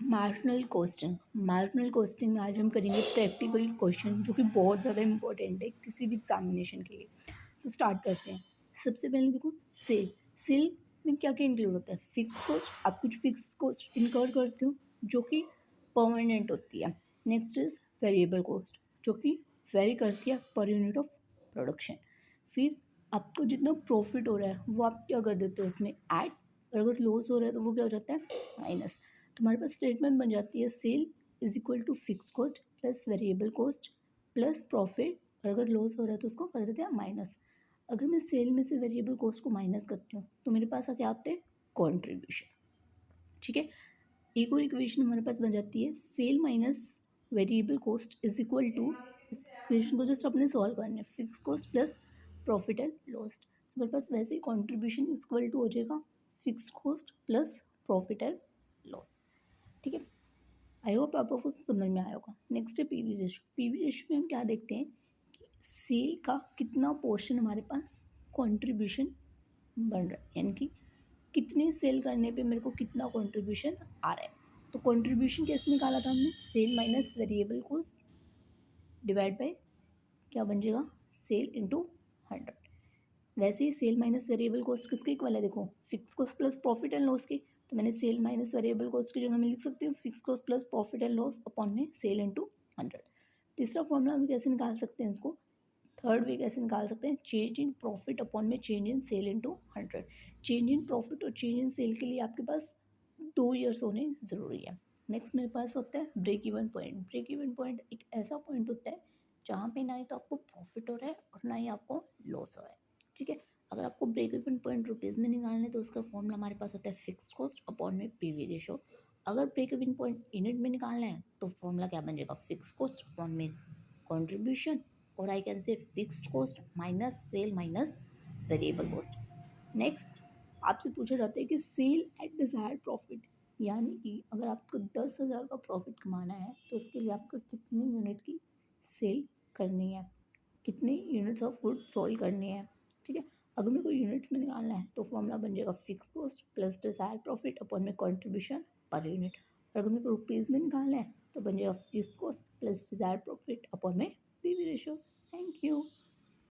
Marginal costing में आज हम करेंगे प्रैक्टिकल क्वेश्चन जो कि बहुत ज़्यादा इंपॉर्टेंट है किसी भी एग्जामिनेशन के लिए। सो स्टार्ट करते हैं। सबसे पहले देखो, सेल में क्या क्या इंक्लूड होता है? फिक्स कॉस्ट, आप कुछ फिक्स कॉस्ट इनकर करते हो जो कि परमानेंट होती है। नेक्स्ट इज वेरिएबल कॉस्ट जो कि वेरी करती है पर यूनिट ऑफ प्रोडक्शन। फिर आपको जितना प्रॉफिट हो रहा है वो आप क्या कर देते हो इसमें ऐड, और अगर लॉस हो रहा है तो वो क्या हो जाता है माइनस। तुम्हारे पास स्टेटमेंट बन जाती है sale is equal to fix cost plus variable cost plus profit, और अगर लॉस हो रहा है तो उसको कर देते हैं माइनस। अगर मैं सेल में से वेरिएबल कॉस्ट को माइनस करती हूँ तो मेरे पास क्या आते हैं कॉन्ट्रीब्यूशन। ठीक है, एक और इक्वेशन हमारे पास बन जाती है sale minus variable cost is equal to, इस इक्वेशन को जस्ट अपने सॉल्व करना है, fix cost plus profit and loss. तो मेरे पास वैसे ही कॉन्ट्रीब्यूशन इज इक्वल टू हो जाएगा fix cost plus profit and loss. ठीक है, आई होप आपको समझ में आया होगा। नेक्स्ट है पीवी रेशो। पीवी रेशो में हम क्या देखते हैं कि सेल का कितना पोर्शन हमारे पास कंट्रीब्यूशन बन रहा है, यानी कि कितने सेल करने पे मेरे को कितना कंट्रीब्यूशन आ रहा है। तो कंट्रीब्यूशन कैसे निकाला था हमने? Sale minus variable cost divide by क्या बन जाएगा सेल इंटू 100। वैसे ही सेल माइनस वेरिएबल कॉस्ट किसके इक्वल है? देखो fix cost plus profit and loss के। तो मैंने सेल माइनस वेरिएबल कॉस्ट की जगह मैं लिख सकती हूँ fix cost plus profit and loss upon में सेल इंटू 100। तीसरा फॉर्मूला हम कैसे निकाल सकते हैं इसको? थर्ड वे कैसे निकाल सकते हैं? चेंज इन प्रॉफिट अपॉन में change in sale into 100। Change in profit और चेंज इन सेल के लिए आपके पास 2 ईयर्स होने ज़रूरी है। नेक्स्ट मेरे पास होता है break even point. Break even point एक ऐसा पॉइंट होता है जहाँ पे ना ही तो आपको प्रॉफिट हो रहा है और ना ही आपको लॉस हो रहा है। ठीक है, अगर आपको ब्रेक इवन पॉइंट रुपीज़ में निकालना है तो उसका फॉर्मूला हमारे पास होता है फिक्स कॉस्ट अपॉन में पीवी रेशो। अगर ब्रेक इवन पॉइंट यूनिट में निकालना है तो फॉर्मूला क्या बन जाएगा? फिक्स कॉस्ट अपॉन में कॉन्ट्रीब्यूशन, और I can say fixed cost minus cell minus variable cost. Next आपसे पूछा जाता है कि सेल एट डिजायर्ड प्रॉफिट, यानी कि अगर आपको 10,000 का प्रॉफिट कमाना है तो उसके लिए आपको कितनी यूनिट की सेल करनी है, कितनी यूनिट्स ऑफ गुड सोल्ड करनी है। ठीक है, अगर मेरे को यूनिट्स में निकालना है तो फॉर्मूला बन जाएगा fix cost plus desired profit upon में कॉन्ट्रीब्यूशन पर यूनिट, और अगर मेरे को रुपीज़ में निकालना है तो बन जाएगा fix cost plus desired profit upon में पीवी रेशियो। Thank you.